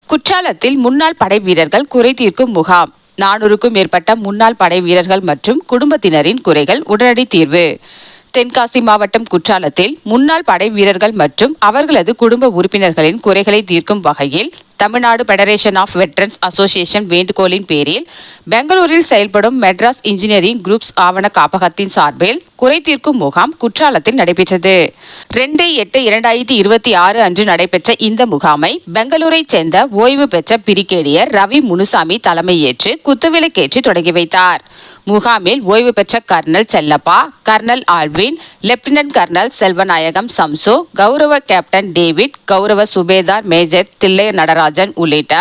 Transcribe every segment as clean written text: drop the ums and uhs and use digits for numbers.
குற்றாலத்தில் முன்னாள் படை வீரர்கள் குறை தீர்க்கும் முகாம். 400க்கும் மேற்பட்ட முன்னாள் படை வீரர்கள் மற்றும் குடும்பத்தினரின் குறைகள் உடனடி தீர்வு. தென்காசி மாவட்டம் குற்றாலத்தில் முன்னாள் படை வீரர்கள் மற்றும் அவர்களது குடும்ப உறுப்பினர்களின் குறைகளை தீர்க்கும் வகையில் Tamil Nadu federation of veterans association வேண்டுகோளின் பேரில் பெங்களூரில் செயல்படும் மெட்ராஸ் இன்ஜினியரிங் குரூப்ஸ் ஆவண காப்பகத்தின் சார்பில் குறை தீர்க்கும் முகாம் குற்றாலத்தில் நடைபெற்றது. 2/8/2026 அன்று நடைபெற்ற இந்த முகாமை பெங்களூரைச் சேர்ந்த ஓய்வு பெற்ற பிரிகேடியர் ரவி முனுசாமி தலைமையேற்று குத்துவிளக்கேற்றி தொடங்கி வைத்தார். முகாமில் ஓய்வு பெற்ற colonel Chellappa, colonel Alvin, lieutenant colonel Selvanayagam சம்சோ, கௌரவ கேப்டன் டேவிட், கௌரவ சுபேதார் மேஜர் தில்லை நடராஜன் உள்ளிட்ட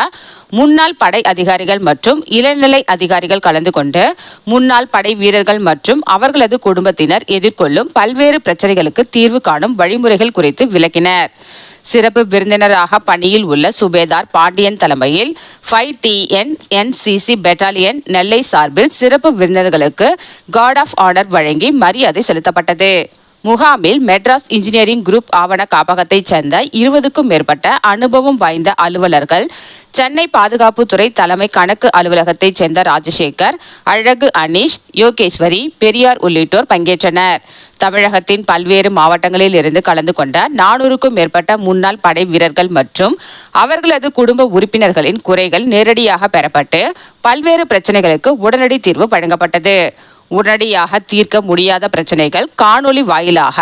முன்னாள் படை அதிகாரிகள் மற்றும் இளநிலை அதிகாரிகள் கலந்து கொண்டு முன்னாள் படை வீரர்கள் மற்றும் அவர்களது குடும்பத்தினர் எதிர்கொள்ளும் பல்வேறு பிரச்சனைகளுக்கு தீர்வு காணும் வழிமுறைகள் குறித்து விளக்கினர். சிறப்பு விருந்தினராக பணியில் உள்ள சுபேதார் பாண்டியன் தலைமையில் 5TN NCC பெட்டாலியன் நெல்லை சார்பில் சிறப்பு விருந்தினர்களுக்கு கார்ட் ஆஃப் ஆனர் வழங்கி மரியாதை செலுத்தப்பட்டது. முகாமில் மெட்ராஸ் இன்ஜினியரிங் குரூப் ஆவண காப்பகத்தைச் சேர்ந்த 20க்கும் மேற்பட்ட அனுபவம் வாய்ந்த அலுவலர்கள், சென்னை பாதுகாப்புத்துறை தலைமை கணக்கு அலுவலகத்தைச் சேர்ந்த ராஜசேகர், அழகு அனீஷ், யோகேஸ்வரி, பெரியார் உள்ளிட்டோர் பங்கேற்றனர். தமிழகத்தின் பல்வேறு மாவட்டங்களில் இருந்து கலந்து கொண்ட 400க்கும் மேற்பட்ட முன்னாள் படை வீரர்கள் மற்றும் அவர்களது குடும்ப உறுப்பினர்களின் குறைகள் நேரடியாக பெறப்பட்டு பல்வேறு பிரச்சனைகளுக்கு உடனடி தீர்வு வழங்கப்பட்டது. உடனடியாக தீர்க்க முடியாத பிரச்சனைகள் காணொலி வாயிலாக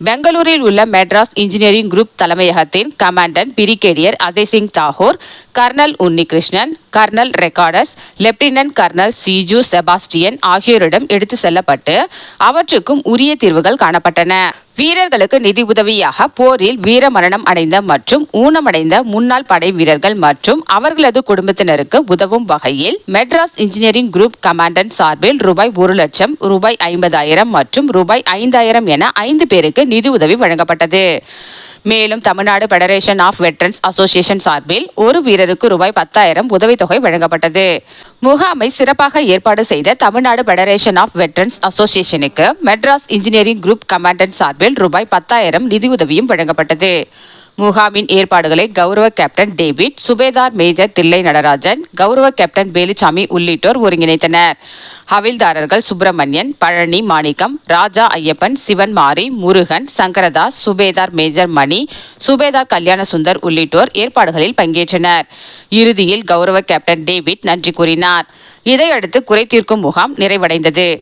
பெங்களூரில் உள்ள மெட்ராஸ் இன்ஜினியரிங் குரூப் தலைமையகத்தின் commandant brigadier Ajay Singh Thakur, colonel Unnikrishnan, colonel records, lieutenant colonel Siju Sebastian ஆகியோரிடம் எடுத்து செல்லப்பட்டு அவற்றுக்கும் உரிய தீர்வுகள் காணப்பட்டன. வீரர்களுக்கு நிதி உதவியாக போரில் வீரமரணம் அடைந்த மற்றும் ஊனமடைந்த முன்னாள் படை வீரர்கள் மற்றும் அவர்களது குடும்பத்தினருக்கு உதவும் வகையில் மெட்ராஸ் இன்ஜினியரிங் குரூப் கமாண்டன்ட் சார்பில் ரூபாய் 1,00,000, ரூபாய் 50,000 மற்றும் ரூபாய் 5,000 என 5 பேருக்கு நிதி உதவி வழங்கப்பட்டது. மேலும் Tamil Nadu federation of veterans association சார்பில் ஒரு வீரருக்கு ரூபாய் 10,000 உதவித்தொகை வழங்கப்பட்டது. முகாமை சிறப்பாக ஏற்பாடு செய்த தமிழ்நாடு பெடரேஷன் ஆஃப் வெட்டரன்ஸ் அசோசியேஷனுக்கு மெட்ராஸ் இன்ஜினியரிங் குரூப் கமாண்டன்ட் சார்பில் ரூபாய் 10,000 நிதியுதவியும் வழங்கப்பட்டது. முகாமின் ஏற்பாடுகளை கௌரவ captain David, subedar major Thillai Natarajan, கௌரவ கேப்டன் வேலுச்சாமி உள்ளிட்டோர் ஒருங்கிணைத்தனர். ஹவில்தாரர்கள் சுப்பிரமணியன், பழனி மாணிக்கம், ராஜா ஐயப்பன், சிவன் மாரி, முருகன், சங்கரதாஸ், சுபேதார் மேஜர் மணி, சுபேதார் கல்யாண சுந்தர் உள்ளிட்டோர் ஏற்பாடுகளில் பங்கேற்றனர். இறுதியில் கௌரவ கேப்டன் டேவிட் நன்றி கூறினார். இதையடுத்து குறை தீர்க்கும் முகாம் நிறைவடைந்தது.